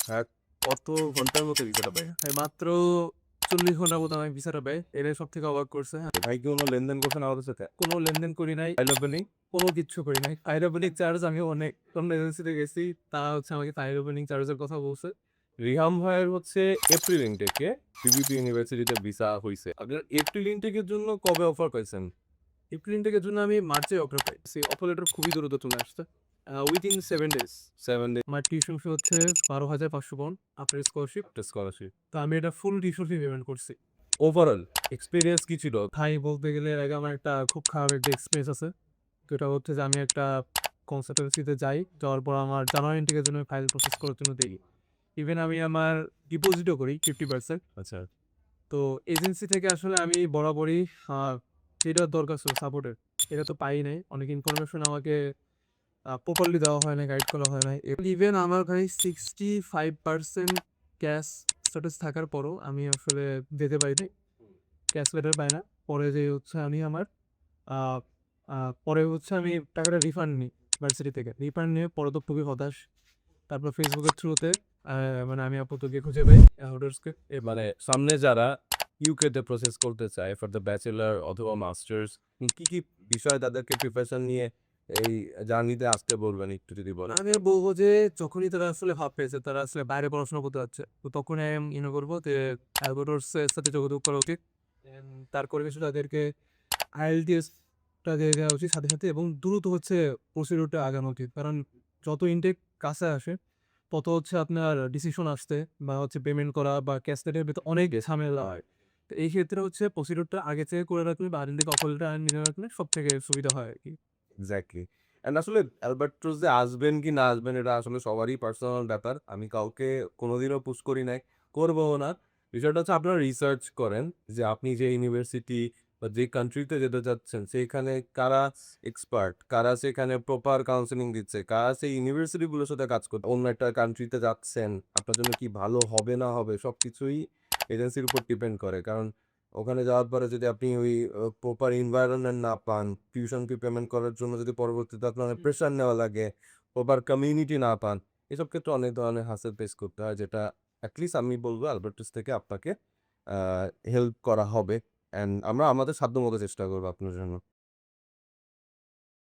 হ্যাঁ, কত ঘন্টার মতো ভিসাটা পায়? মাত্র ৪০ ঘন্টার মতো আমি ভিসাটা পাই। এটাই সবথেকে অবাক করছে। ভাই কি কোনো লেনদেন করছেন আমাদের সাথে? কোনো লেনদেন করি নাই, আইল ওপেনিং? কোনো কিচ্ছু করি নাই। ফায়ার ওপেনিং চার্জ আমি অনেক অন্য এজেন্সিতে গেছি। তারা হচ্ছে আমাকে ফায়ার ওপেনিং চার্জের কথা বলছে। রিহাম ভাইয়ের হচ্ছে এপ্রিল ইনটেকে পিভিপি ইউনিভার্সিটিতে ভিসা হইছে। আপনার এপ্রিল ইনটেকের জন্য কবে অফার পাইছেন? এপ্রিল ইনটেকের জন্য আমি মার্চে অফার পাইছি। অফার লেটার খুবই দ্রুত চলে আসছে। Within 7 days. 7 ডে আমার টিউশন ফি হচ্ছে ৳১২,৫০০ আফটার স্কলারশিপ। স্কলারশিপ। তো আমি এটা ফুল টিউশন ফি পেমেন্ট করছি। ওভারঅল এক্সপেরিয়েন্স কি ছিল? ভাই বলতে গেলে এর আগে আমার একটা খুব খারাপ একটা এক্সপেরিয়েন্স আছে। তো এটা হচ্ছে যে আমি একটা কনসালটেন্সিতে যাই। যাওয়ার পর আমার জানুয়ারি ইনটেকের জন্য ফাইল প্রসেস করার জন্য দেই। ইভেন আমি আমার ডিপোজিটও করি 50%। আচ্ছা। তো এজেন্সি থেকে আসলে আমি বরাবরই আ যেটা দরকার ছিল সাপোর্টের, এটা তো পাই নাই। অনেক ইনফরমেশন আমাকে প্রপারলি দেওয়া হয় নাই, গাইড করা হয় নাই। ইভেন আমার ভাই 65% ক্যাশ স্ট্যাটাস থাকার পরও আমি আসলে দিতে পারি নাই। ক্যাশ লেটার পাই না। পরে যেয়ে হচ্ছে আমি আমার আ আ পরে হচ্ছে আমি টাকাটা রিফান্ড নিই ভার্সিটি থেকে। রিফান্ড নিয়ে পরে তো খুবই হতাশ। তারপর ফেসবুকের থ্রুতে মানে আমি আপাতত গিয়ে খুঁজে পাই হোল্ডার্সকে। মানে সামনে যারা ইউকে তে প্রসেস করতে চায় ফর দ্য ব্যাচেলর অথবা মাস্টার্স, কি, কি বিষয় তাদেরকে প্রিপারেশন নিয়ে এই জার্নিতে আসতে বলবেন একটু যদি বলেন? আমি বলব যে যখনই তারা আসলে ভাব পেয়েছে তারা আসলে বাইরে পড়াশোনা করতে যাচ্ছে। তো তখনই আমি করব যে অ্যালবার্টাস এর সাথে যোগাযোগ করা উচিত। তার পরিবেশে তাদেরকে IELTS টা দিয়ে দেওয়া উচিত সাথে, সাথে এবং দ্রুত হচ্ছে প্রসিডিউরটা আগানো উচিত। কারণ যত ইনটেক কাছে আসে তত হচ্ছে আপনার ডিসিশন আসতে বা হচ্ছে পেমেন্ট করা বা ক্যাশলেটের ভেতর অনেক ঝামেলা হয়। তো এই ক্ষেত্রে হচ্ছে প্রসিডিউরটা আগে থেকে করে রাখলে বা আগে থেকে অফারটা নিয়ে রাখলে সবথেকে সুবিধা হয় আরকি। এক্সাক্টলি। অ্যান্ড আসলে অ্যালবার্টোস যে আসবেন কি না আসবেন এটা আসলে সবারই পার্সোনাল ব্যাপার। আমি কাউকে কোনোদিনও পুশ করি নাই, করবও না। বিষয়টা হচ্ছে আপনারা রিসার্চ করেন যে আপনি যে ইউনিভার্সিটি বা যে কান্ট্রিতে যেতে চাচ্ছেন সেইখানে কারা এক্সপার্ট, কারা সেখানে প্রপার কাউন্সেলিং দিচ্ছে, কারা সেই ইউনিভার্সিটিগুলোর সাথে কাজ করছে। অন্য একটা কান্ট্রিতে যাচ্ছেন, আপনার জন্য কি ভালো হবে না হবে সবকিছুই এজেন্সির উপর ডিপেন্ড করে। কারণ ওখানে যাওয়ার পরে যদি আপনি ওই প্রপার এনভায়রনমেন্ট না পান, টিউশন ফি পেমেন্ট করার জন্য যদি পরবর্তীতে আপনার অনেক প্রেশার নেওয়া লাগে, প্রপার কমিউনিটি না পান, এসব ক্ষেত্রে অনেক ধরনের হ্যাসেল ফেস করতে হয় যেটা এটলিস্ট আমি বলব আলবার্টাস থেকে আপনাকে আ হেল্প করা হবে। অ্যান্ড আমরা আমাদের সাধ্যমত চেষ্টা করব আপনার জন্য।